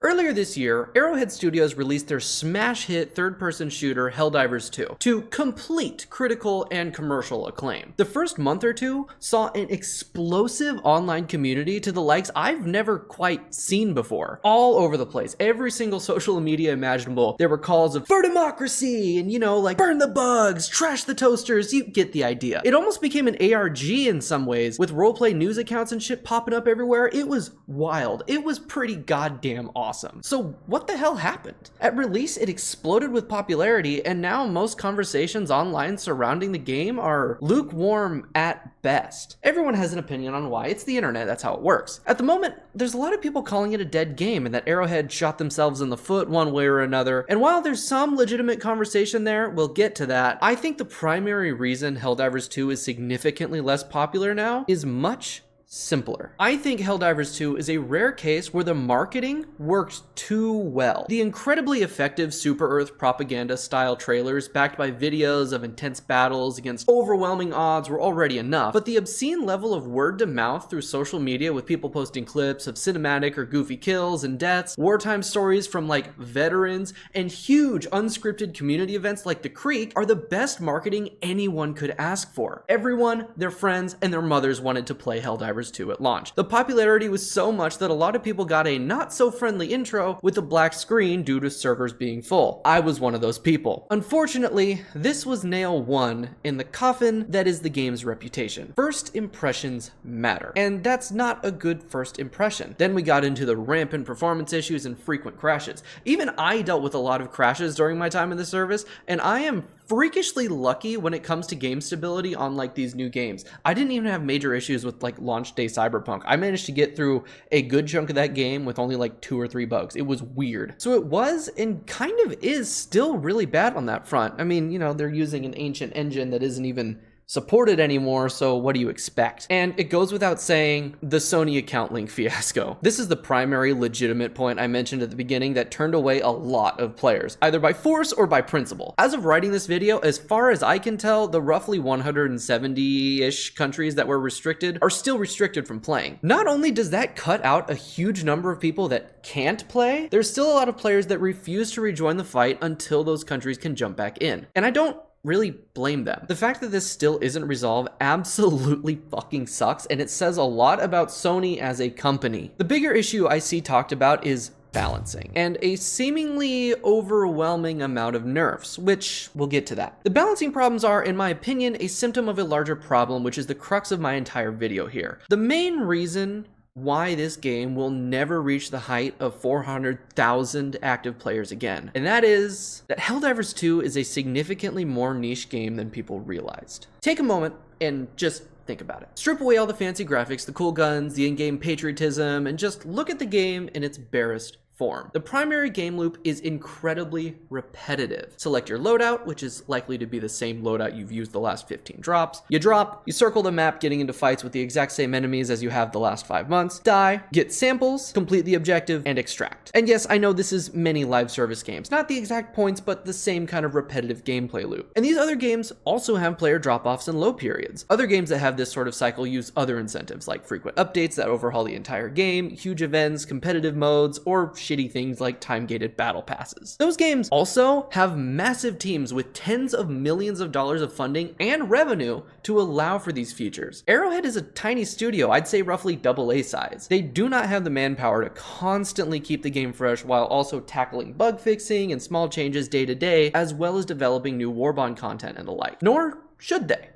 Earlier this year, Arrowhead Studios released their smash hit third-person shooter Helldivers 2 to complete critical and commercial acclaim. The first month or two saw an explosive online community to the likes I've never quite seen before. All over the place, every single social media imaginable, there were calls of "for democracy" and like "burn the bugs, trash the toasters," you get the idea. It almost became an ARG in some ways, with roleplay news accounts and shit popping up everywhere. It was wild. It was pretty goddamn awesome. So what the hell happened? At release, it exploded with popularity, and now most conversations online surrounding the game are lukewarm at best. Everyone has an opinion on why. It's the internet, that's how it works. At the moment, there's a lot of people calling it a dead game and that Arrowhead shot themselves in the foot one way or another. And while there's some legitimate conversation there, we'll get to that, I think the primary reason Helldivers 2 is significantly less popular now is much simpler. I think Helldivers 2 is a rare case where the marketing worked too well. The incredibly effective Super Earth propaganda style trailers backed by videos of intense battles against overwhelming odds were already enough, but the obscene level of word to mouth through social media with people posting clips of cinematic or goofy kills and deaths, wartime stories from veterans, and huge unscripted community events like The Creek are the best marketing anyone could ask for. Everyone, their friends, and their mothers wanted to play Helldivers 2 at launch. The popularity was so much that a lot of people got a not so friendly intro with a black screen due to servers being full. I was one of those people. Unfortunately, this was nail one in the coffin that is the game's reputation. First impressions matter, and that's not a good first impression. Then we got into the rampant performance issues and frequent crashes. Even I dealt with a lot of crashes during my time in the service, and I am freakishly lucky when it comes to game stability on these new games. I didn't even have major issues with launch day Cyberpunk. I managed to get through a good chunk of that game with only 2 or 3 bugs. It was weird. So it was and kind of is still really bad on that front. I mean, they're using an ancient engine that isn't even supported anymore, so what do you expect? And it goes without saying, the Sony account link fiasco. This is the primary legitimate point I mentioned at the beginning that turned away a lot of players, either by force or by principle. As of writing this video, as far as I can tell, the roughly 170-ish countries that were restricted are still restricted from playing. Not only does that cut out a huge number of people that can't play, there's still a lot of players that refuse to rejoin the fight until those countries can jump back in. And I don't really blame them. The fact that this still isn't resolved absolutely fucking sucks, and it says a lot about Sony as a company. The bigger issue I see talked about is balancing, and a seemingly overwhelming amount of nerfs, which we'll get to that. The balancing problems are, in my opinion, a symptom of a larger problem, which is the crux of my entire video here. The main reason why this game will never reach the height of 400,000 active players again. And that is that Helldivers 2 is a significantly more niche game than people realized. Take a moment and just think about it. Strip away all the fancy graphics, the cool guns, the in-game patriotism, and just look at the game in its barest form. The primary game loop is incredibly repetitive. Select your loadout, which is likely to be the same loadout you've used the last 15 drops. You drop, you circle the map getting into fights with the exact same enemies as you have the last 5 months, die, get samples, complete the objective, and extract. And yes, I know this is many live service games. Not the exact points, but the same kind of repetitive gameplay loop. And these other games also have player drop-offs and low periods. Other games that have this sort of cycle use other incentives, like frequent updates that overhaul the entire game, huge events, competitive modes, or shitty things like time-gated battle passes. Those games also have massive teams with tens of millions of dollars of funding and revenue to allow for these features. Arrowhead is a tiny studio, I'd say roughly AA size. They do not have the manpower to constantly keep the game fresh while also tackling bug fixing and small changes day to day, as well as developing new Warbond content and the like. Nor should they.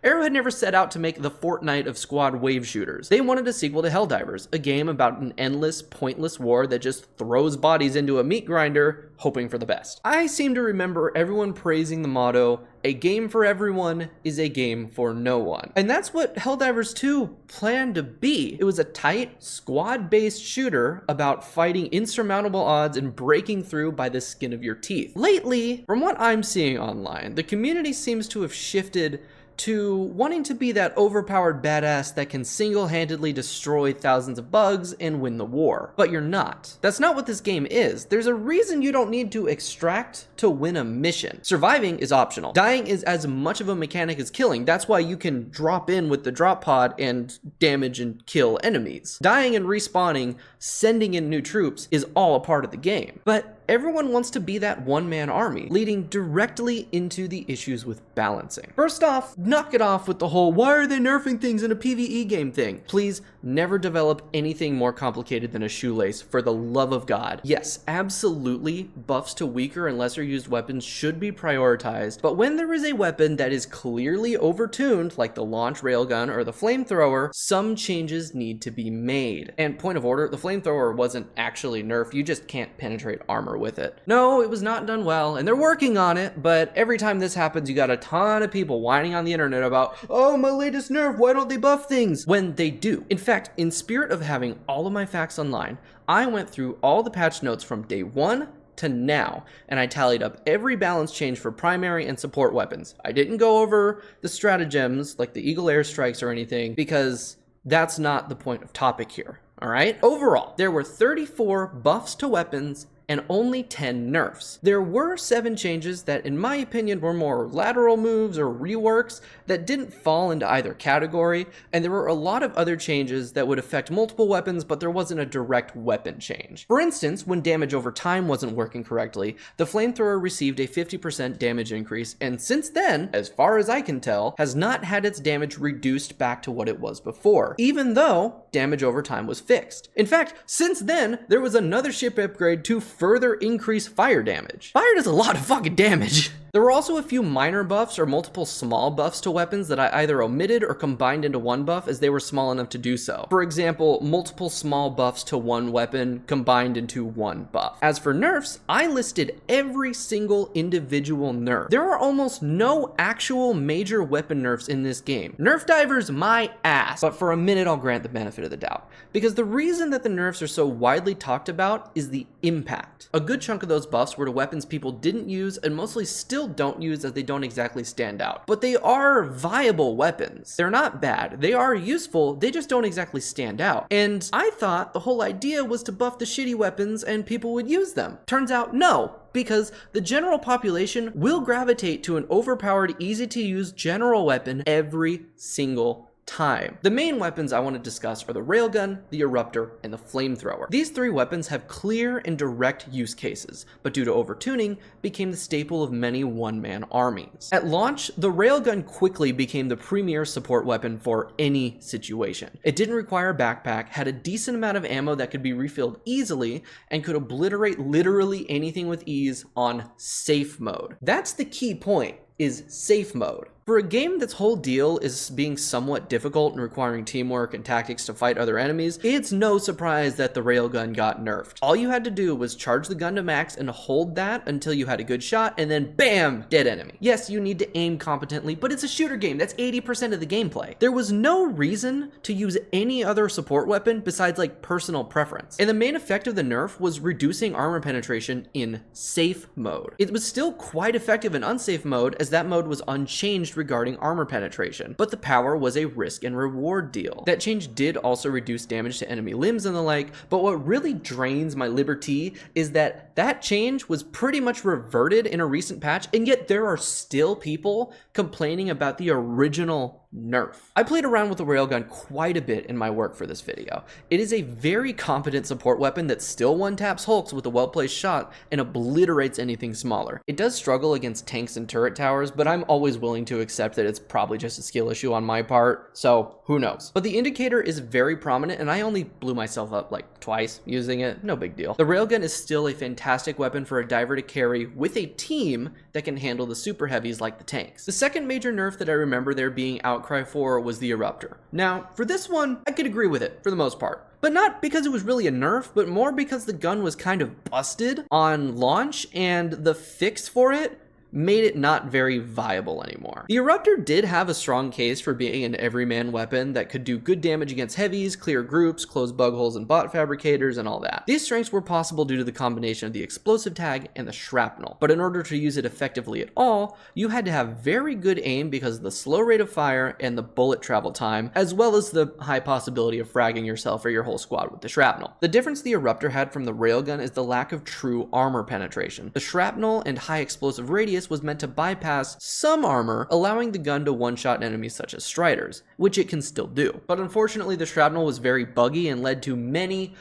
Arrowhead never set out to make the Fortnite of squad wave shooters. They wanted a sequel to Helldivers, a game about an endless, pointless war that just throws bodies into a meat grinder, hoping for the best. I seem to remember everyone praising the motto, "A game for everyone is a game for no one." And that's what Helldivers 2 planned to be. It was a tight, squad-based shooter about fighting insurmountable odds and breaking through by the skin of your teeth. Lately, from what I'm seeing online, the community seems to have shifted to wanting to be that overpowered badass that can single-handedly destroy thousands of bugs and win the war. But you're not. That's not what this game is. There's a reason you don't need to extract to win a mission. Surviving is optional. Dying is as much of a mechanic as killing. That's why you can drop in with the drop pod and damage and kill enemies. Dying and respawning, sending in new troops is all a part of the game. But everyone wants to be that one-man army, leading directly into the issues with balancing. First off, knock it off with the whole "why are they nerfing things in a PvE game" thing. Please never develop anything more complicated than a shoelace, for the love of God. Yes, absolutely, buffs to weaker and lesser used weapons should be prioritized, but when there is a weapon that is clearly overtuned, like the launch railgun or the flamethrower, some changes need to be made. And point of order, the flamethrower wasn't actually nerfed, you just can't penetrate armor with it. No, it was not done well, and they're working on it, but every time this happens, you got a ton of people whining on the internet about, "Oh, my latest nerf, why don't they buff things?" When they do. In fact, in spirit of having all of my facts online, I went through all the patch notes from day 1 to now, and I tallied up every balance change for primary and support weapons. I didn't go over the stratagems, like the Eagle airstrikes or anything, because that's not the point of topic here, all right? Overall, there were 34 buffs to weapons and only 10 nerfs. There were 7 changes that, in my opinion, were more lateral moves or reworks that didn't fall into either category, and there were a lot of other changes that would affect multiple weapons, but there wasn't a direct weapon change. For instance, when damage over time wasn't working correctly, the flamethrower received a 50% damage increase, and since then, as far as I can tell, has not had its damage reduced back to what it was before, even though damage over time was fixed. In fact, since then, there was another ship upgrade to further increase fire damage. Fire does a lot of fucking damage. There were also a few minor buffs or multiple small buffs to weapons that I either omitted or combined into one buff as they were small enough to do so. For example, multiple small buffs to one weapon combined into one buff. As for nerfs, I listed every single individual nerf. There are almost no actual major weapon nerfs in this game. Nerf divers my ass, but for a minute I'll grant the benefit of the doubt. Because the reason that the nerfs are so widely talked about is the impact. A good chunk of those buffs were to weapons people didn't use and mostly still don't use, as they don't exactly stand out. But they are viable weapons. They're not bad. They are useful. They just don't exactly stand out. And I thought the whole idea was to buff the shitty weapons and people would use them. Turns out no, because the general population will gravitate to an overpowered, easy to use general weapon every single time. The main weapons I want to discuss are the railgun, the eruptor, and the flamethrower. These 3 weapons have clear and direct use cases, but due to overtuning, became the staple of many one-man armies. At launch, the railgun quickly became the premier support weapon for any situation. It didn't require a backpack, had a decent amount of ammo that could be refilled easily, and could obliterate literally anything with ease on safe mode. That's the key point, is safe mode. For a game that's whole deal is being somewhat difficult and requiring teamwork and tactics to fight other enemies, it's no surprise that the railgun got nerfed. All you had to do was charge the gun to max and hold that until you had a good shot, and then BAM! Dead enemy. Yes, you need to aim competently, but it's a shooter game. That's 80% of the gameplay. There was no reason to use any other support weapon besides like personal preference. And the main effect of the nerf was reducing armor penetration in safe mode. It was still quite effective in unsafe mode, as that mode was unchanged regarding armor penetration, but the power was a risk and reward deal. That change did also reduce damage to enemy limbs and the like, but what really drains my liberty is that that change was pretty much reverted in a recent patch, and yet there are still people complaining about the original nerf. I played around with the railgun quite a bit in my work for this video. It is a very competent support weapon that still one-taps hulks with a well-placed shot and obliterates anything smaller. It does struggle against tanks and turret towers, but I'm always willing to accept that it's probably just a skill issue on my part, so who knows. But the indicator is very prominent, and I only blew myself up like twice using it, no big deal. The railgun is still a fantastic weapon for a diver to carry with a team that can handle the super heavies like the tanks. The second major nerf that I remember there being outcry for was the eruptor. Now, for this one, I could agree with it for the most part. But not because it was really a nerf, but more because the gun was kind of busted on launch, and the fix for it made it not very viable anymore. The Eruptor did have a strong case for being an everyman weapon that could do good damage against heavies, clear groups, close bug holes in bot fabricators, and all that. These strengths were possible due to the combination of the explosive tag and the shrapnel, but in order to use it effectively at all, you had to have very good aim because of the slow rate of fire and the bullet travel time, as well as the high possibility of fragging yourself or your whole squad with the shrapnel. The difference the Eruptor had from the railgun is the lack of true armor penetration. The shrapnel and high explosive radius was meant to bypass some armor, allowing the gun to one-shot enemies such as Striders, which it can still do. But unfortunately, the shrapnel was very buggy and led to many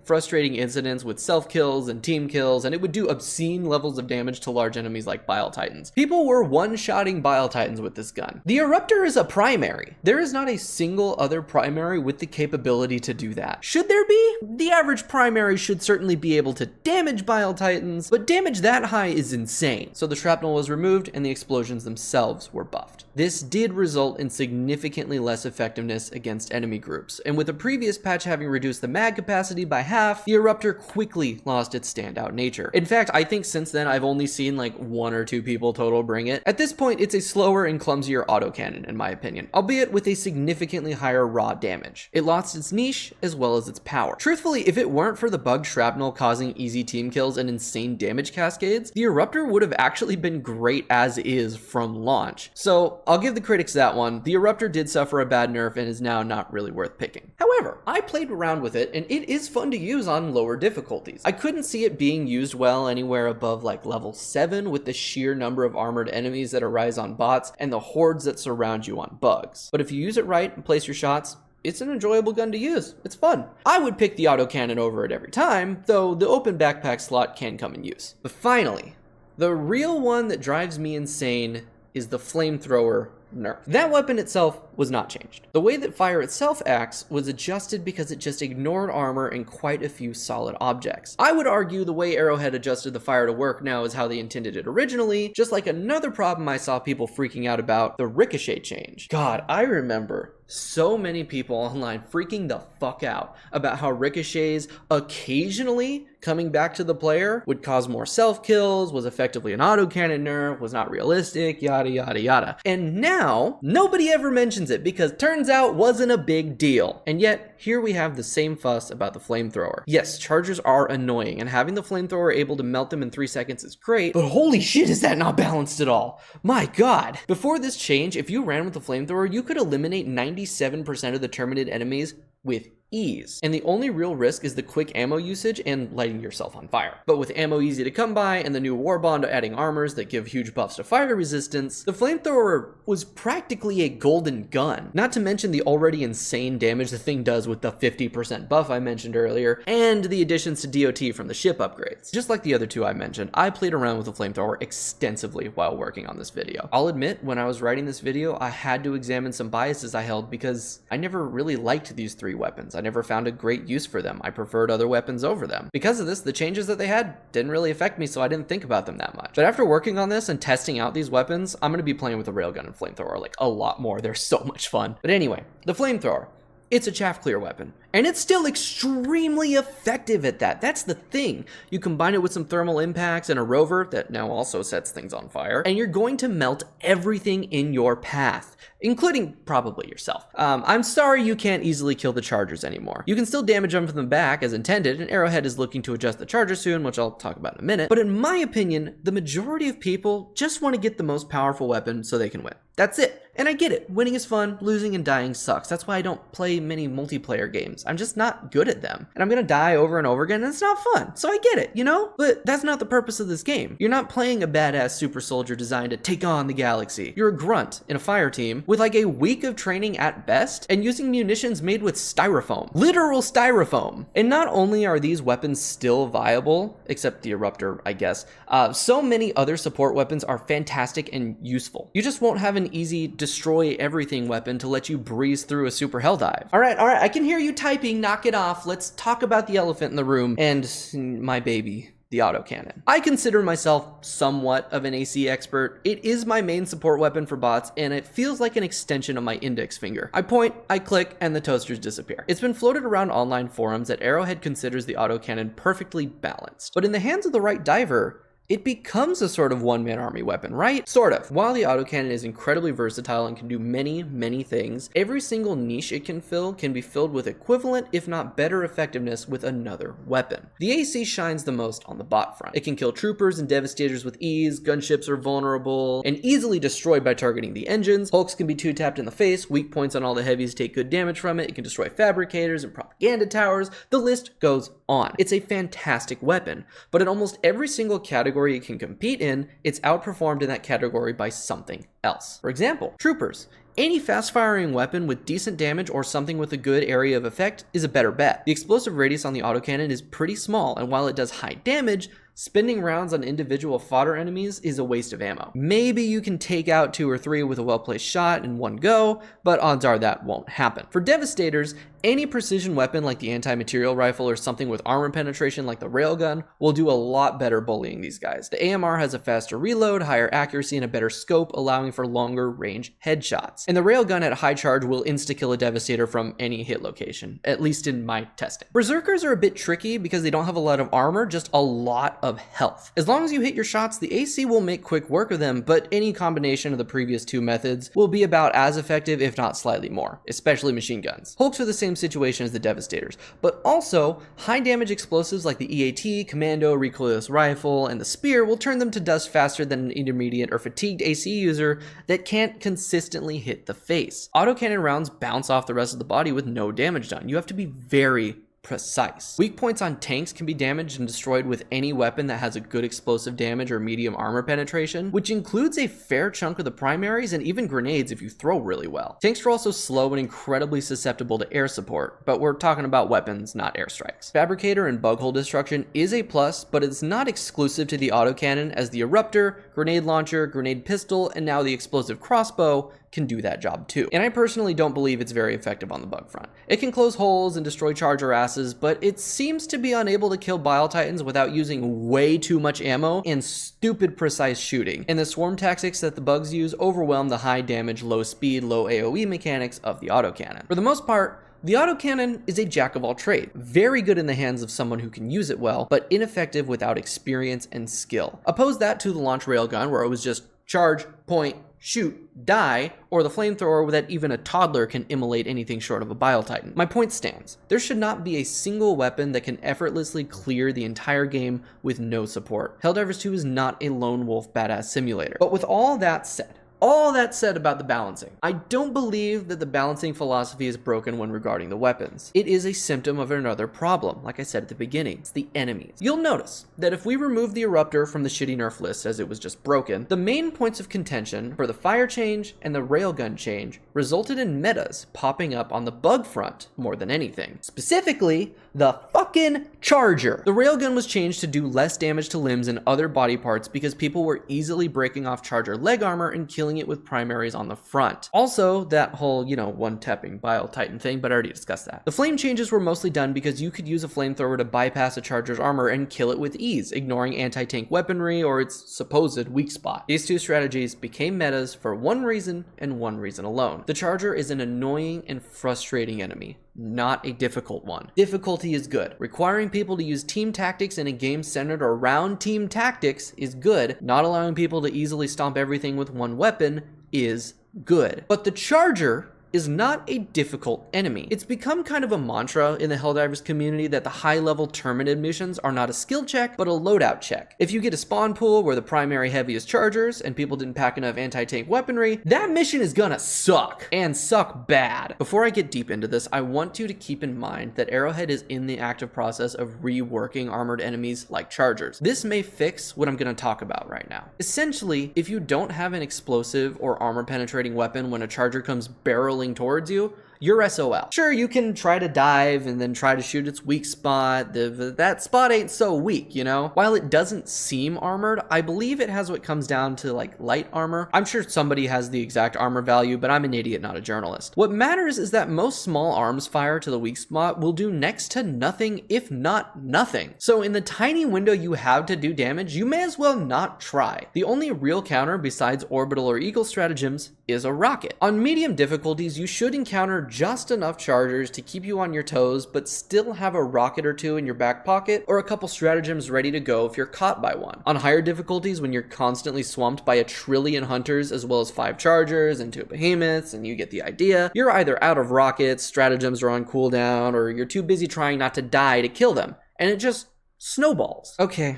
frustrating incidents with self-kills and team kills, and it would do obscene levels of damage to large enemies like Bile Titans. People were one-shotting Bile Titans with this gun. The Eruptor is a primary. There is not a single other primary with the capability to do that. Should there be? The average primary should certainly be able to damage Bile Titans, but damage that high is insane. So the shrapnel was removed and the explosions themselves were buffed. This did result in significantly less effectiveness against enemy groups, and with the previous patch having reduced the mag capacity by half, the Eruptor quickly lost its standout nature. In fact, I think since then I've only seen like 1 or 2 people total bring it. At this point, it's a slower and clumsier autocannon in my opinion, albeit with a significantly higher raw damage. It lost its niche as well as its power. Truthfully, if it weren't for the bugged shrapnel causing easy team kills and insane damage cascades, the Eruptor would have actually been great as is from launch. So I'll give the critics that one. The Eruptor did suffer a bad nerf and is now not really worth picking. However, I played around with it and it is fun to use on lower difficulties. I couldn't see it being used well anywhere above like level 7 with the sheer number of armored enemies that arise on bots and the hordes that surround you on bugs. But if you use it right and place your shots, it's an enjoyable gun to use. It's fun. I would pick the autocannon over it every time, though the open backpack slot can come in use. But finally, the real one that drives me insane is the flamethrower nerf. That weapon itself was not changed. The way that fire itself acts was adjusted because it just ignored armor and quite a few solid objects. I would argue the way Arrowhead adjusted the fire to work now is how they intended it originally, just like another problem I saw people freaking out about, the ricochet change. God, I remember so many people online freaking the fuck out about how ricochets occasionally coming back to the player would cause more self-kills, was effectively an autocannon nerf, was not realistic, yada yada yada. And now, nobody ever mentions it because turns out wasn't a big deal. And yet, here we have the same fuss about the flamethrower. Yes, chargers are annoying, and having the flamethrower able to melt them in 3 seconds is great, but holy shit is that not balanced at all. My god. Before this change, if you ran with the flamethrower, you could eliminate 97% of the terminated enemies with ease. And the only real risk is the quick ammo usage and lighting yourself on fire. But with ammo easy to come by and the new war bond adding armors that give huge buffs to fire resistance, the flamethrower was practically a golden gun. Not to mention the already insane damage the thing does with the 50% buff I mentioned earlier, and the additions to DOT from the ship upgrades. Just like the other two I mentioned, I played around with the flamethrower extensively while working on this video. I'll admit, when I was writing this video, I had to examine some biases I held because I never really liked these 3 weapons. I never found a great use for them. I preferred other weapons over them. Because of this, the changes that they had didn't really affect me, so I didn't think about them that much. But after working on this and testing out these weapons, I'm going to be playing with the railgun and flamethrower like a lot more. They're so much fun. But anyway, the flamethrower. It's a chaff clear weapon, and it's still extremely effective at that. That's the thing. You combine it with some thermal impacts and a rover that now also sets things on fire, and you're going to melt everything in your path, including probably yourself. I'm sorry you can't easily kill the chargers anymore. You can still damage them from the back as intended, and Arrowhead is looking to adjust the charger soon, which I'll talk about in a minute. But in my opinion, the majority of people just want to get the most powerful weapon so they can win. That's it. And I get it. Winning is fun. Losing and dying sucks. That's why I don't play many multiplayer games. I'm just not good at them. And I'm gonna die over and over again, and it's not fun. So I get it, you know? But that's not the purpose of this game. You're not playing a badass super soldier designed to take on the galaxy. You're a grunt in a fire team with like a week of training at best and using munitions made with styrofoam. Literal styrofoam. And not only are these weapons still viable, except the Eruptor, I guess, so many other support weapons are fantastic and useful. You just won't have an easy destroy everything weapon to let you breeze through a super hell dive. All right, I can hear you typing, knock it off. Let's talk about the elephant in the room and my baby, the autocannon. I consider myself somewhat of an AC expert. It is my main support weapon for bots, and it feels like an extension of my index finger. I point, I click, and the toasters disappear. It's been floated around online forums that Arrowhead considers the autocannon perfectly balanced. But in the hands of the right diver, it becomes a sort of one-man army weapon, right? Sort of. While the autocannon is incredibly versatile and can do many things, every single niche it can fill can be filled with equivalent, if not better effectiveness with another weapon. The AC shines the most on the bot front. It can kill troopers and devastators with ease, gunships are vulnerable, and easily destroyed by targeting the engines. Hulks can be 2-tapped in the face, weak points on all the heavies take good damage from it, it can destroy fabricators and propaganda towers, the list goes on. It's a fantastic weapon, but in almost every single category it can compete in, it's outperformed in that category by something else. For example, troopers. Any fast-firing weapon with decent damage or something with a good area of effect is a better bet. The explosive radius on the autocannon is pretty small, and while it does high damage, spending rounds on individual fodder enemies is a waste of ammo. Maybe you can take out 2 or 3 with a well-placed shot in one go, but odds are that won't happen. For devastators, any precision weapon like the anti-material rifle or something with armor penetration like the railgun will do a lot better bullying these guys. The AMR has a faster reload, higher accuracy, and a better scope, allowing for longer range headshots. And the railgun at high charge will insta-kill a devastator from any hit location, at least in my testing. Berserkers are a bit tricky because they don't have a lot of armor, just a lot of health. As long as you hit your shots, the AC will make quick work of them, but any combination of the previous 2 methods will be about as effective, if not slightly more, especially machine guns. Hulks are the same situation as the devastators, but also high damage explosives like the EAT, commando, recoilless rifle, and the spear will turn them to dust faster than an intermediate or fatigued AC user that can't consistently hit the face. Autocannon rounds bounce off the rest of the body with no damage done. You have to be very precise. Weak points on tanks can be damaged and destroyed with any weapon that has a good explosive damage or medium armor penetration, which includes a fair chunk of the primaries and even grenades if you throw really well. Tanks are also slow and incredibly susceptible to air support, but we're talking about weapons, not airstrikes. Fabricator and bug hole destruction is a plus, but it's not exclusive to the autocannon, as the eruptor, grenade launcher, grenade pistol, and now the explosive crossbow can do that job too. And I personally don't believe it's very effective on the bug front. It can close holes and destroy charger asses, but it seems to be unable to kill Bile Titans without using way too much ammo and stupid precise shooting. And the swarm tactics that the bugs use overwhelm the high damage, low speed, low AoE mechanics of the autocannon. For the most part, the autocannon is a jack of all trades, very good in the hands of someone who can use it well, but ineffective without experience and skill. Oppose that to the launch railgun, where it was just charge, point, shoot, die, or the flamethrower that even a toddler can immolate anything short of a Bile Titan. My point stands. There should not be a single weapon that can effortlessly clear the entire game with no support. Helldivers 2 is not a lone wolf badass simulator. But with all that said about the balancing, I don't believe that the balancing philosophy is broken when regarding the weapons. It is a symptom of another problem, like I said at the beginning. It's the enemies. You'll notice that if we remove the eruptor from the shitty nerf list as it was just broken, the main points of contention for the fire change and the railgun change resulted in metas popping up on the bug front more than anything. Specifically, the fucking charger. The railgun was changed to do less damage to limbs and other body parts because people were easily breaking off charger leg armor and killing it with primaries on the front. Also, that whole, one-tapping Bile Titan thing, but I already discussed that. The flame changes were mostly done because you could use a flamethrower to bypass a charger's armor and kill it with ease, ignoring anti-tank weaponry or its supposed weak spot. These 2 strategies became metas for one reason and one reason alone. The charger is an annoying and frustrating enemy, not a difficult one. Difficulty is good. Requiring people to use team tactics in a game centered around team tactics is good. Not allowing people to easily stomp everything with one weapon is good. But the charger is not a difficult enemy. It's become kind of a mantra in the Helldivers community that the high-level Terminid missions are not a skill check, but a loadout check. If you get a spawn pool where the primary heavy is chargers and people didn't pack enough anti-tank weaponry, that mission is gonna suck, and suck bad. Before I get deep into this, I want you to keep in mind that Arrowhead is in the active process of reworking armored enemies like chargers. This may fix what I'm gonna talk about right now. Essentially, if you don't have an explosive or armor-penetrating weapon when a charger comes barreling towards you, you're SOL. Sure, you can try to dive and then try to shoot its weak spot. That spot ain't so weak, While it doesn't seem armored, I believe it has what comes down to like light armor. I'm sure somebody has the exact armor value, but I'm an idiot, not a journalist. What matters is that most small arms fire to the weak spot will do next to nothing, if not nothing. So in the tiny window you have to do damage, you may as well not try. The only real counter besides orbital or eagle stratagems is a rocket. On medium difficulties, you should encounter just enough chargers to keep you on your toes, but still have a rocket or two in your back pocket, or a couple stratagems ready to go if you're caught by one. On higher difficulties, when you're constantly swamped by 1 trillion hunters as well as 5 chargers and 2 behemoths, and you get the idea, you're either out of rockets, stratagems are on cooldown, or you're too busy trying not to die to kill them, and it just snowballs. Okay,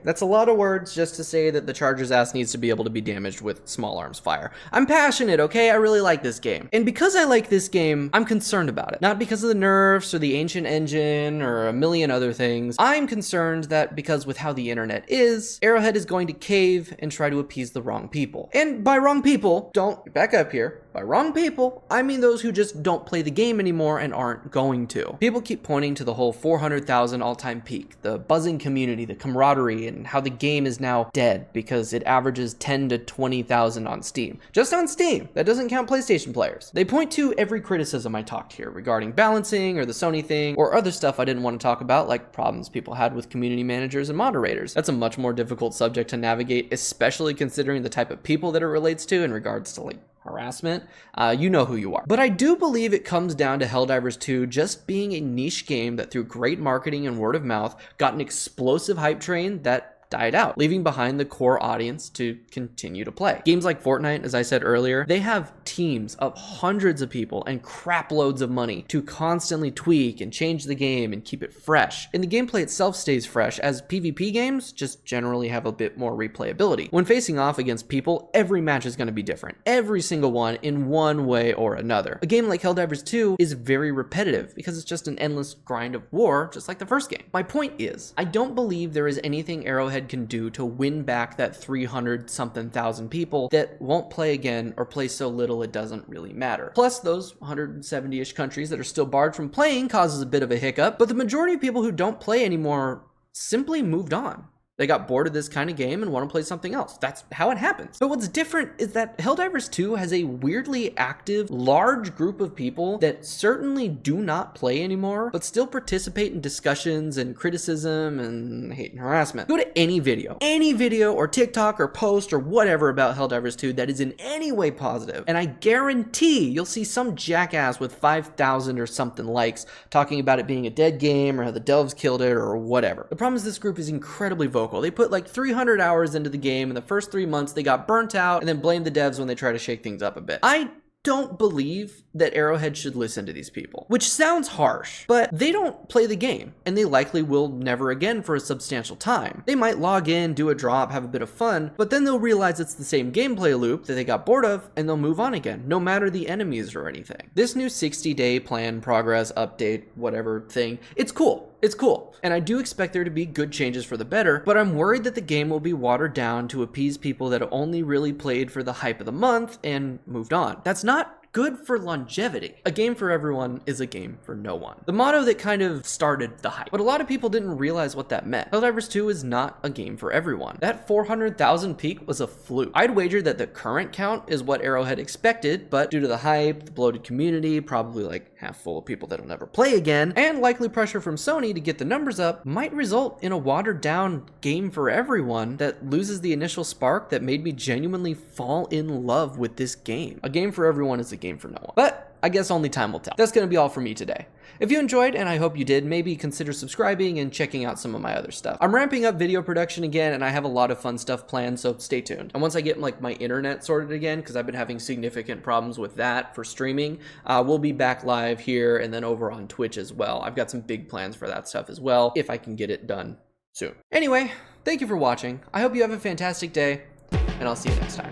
that's a lot of words just to say that the charger's ass needs to be able to be damaged with small arms fire. I'm passionate, okay? I really like this game. And because I like this game, I'm concerned about it. Not because of the nerfs or the ancient engine or a million other things. I'm concerned that because with how the internet is, Arrowhead is going to cave and try to appease the wrong people. And by wrong people, don't back up here. By wrong people, I mean those who just don't play the game anymore and aren't going to. People keep pointing to the whole 400,000 all-time peak, the buzzing community, the camaraderie, and how the game is now dead because it averages 10 to 20,000 on Steam. Just on Steam. That doesn't count PlayStation players. They point to every criticism I talked here regarding balancing or the Sony thing or other stuff I didn't want to talk about, like problems people had with community managers and moderators. That's a much more difficult subject to navigate, especially considering the type of people that it relates to in regards to like harassment. You know who you are. But I do believe it comes down to Helldivers 2 just being a niche game that through great marketing and word of mouth got an explosive hype train that died out, leaving behind the core audience to continue to play. Games like Fortnite, as I said earlier, they have teams of hundreds of people and crap loads of money to constantly tweak and change the game and keep it fresh. And the gameplay itself stays fresh, as PvP games just generally have a bit more replayability. When facing off against people, every match is going to be different. Every single one in one way or another. A game like Helldivers 2 is very repetitive because it's just an endless grind of war, just like the first game. My point is, I don't believe there is anything Arrowhead can do to win back that 300-something thousand people that won't play again or play so little it doesn't really matter. Plus, those 170-ish countries that are still barred from playing causes a bit of a hiccup, but the majority of people who don't play anymore simply moved on. They got bored of this kind of game and want to play something else. That's how it happens. But what's different is that Helldivers 2 has a weirdly active, large group of people that certainly do not play anymore, but still participate in discussions and criticism and hate and harassment. Go to any video or TikTok or post or whatever about Helldivers 2 that is in any way positive, and I guarantee you'll see some jackass with 5,000 or something likes talking about it being a dead game or how the devs killed it or whatever. The problem is this group is incredibly vocal. They put like 300 hours into the game. In the first 3 months, they got burnt out and then blamed the devs when they try to shake things up a bit. I don't believe that Arrowhead should listen to these people, which sounds harsh, but they don't play the game, and they likely will never again for a substantial time. They might log in, do a drop, have a bit of fun, but then they'll realize it's the same gameplay loop that they got bored of, and they'll move on again, no matter the enemies or anything. This new 60-day plan, progress, update, whatever thing, it's cool. It's cool, and I do expect there to be good changes for the better, but I'm worried that the game will be watered down to appease people that only really played for the hype of the month and moved on. That's not good for longevity. A game for everyone is a game for no one. The motto that kind of started the hype, but a lot of people didn't realize what that meant. Helldivers 2 is not a game for everyone. That 400,000 peak was a fluke. I'd wager that the current count is what Arrowhead expected, but due to the hype, the bloated community, probably like half full of people that'll never play again, and likely pressure from Sony to get the numbers up, might result in a watered down game for everyone that loses the initial spark that made me genuinely fall in love with this game. A game for everyone is a game for no one. But I guess only time will tell. That's going to be all for me today. If you enjoyed, and I hope you did, maybe consider subscribing and checking out some of my other stuff. I'm ramping up video production again, and I have a lot of fun stuff planned, so stay tuned. And once I get like my internet sorted again, because I've been having significant problems with that for streaming, we'll be back live here and then over on Twitch as well. I've got some big plans for that stuff as well, if I can get it done soon. Anyway, thank you for watching. I hope you have a fantastic day, and I'll see you next time.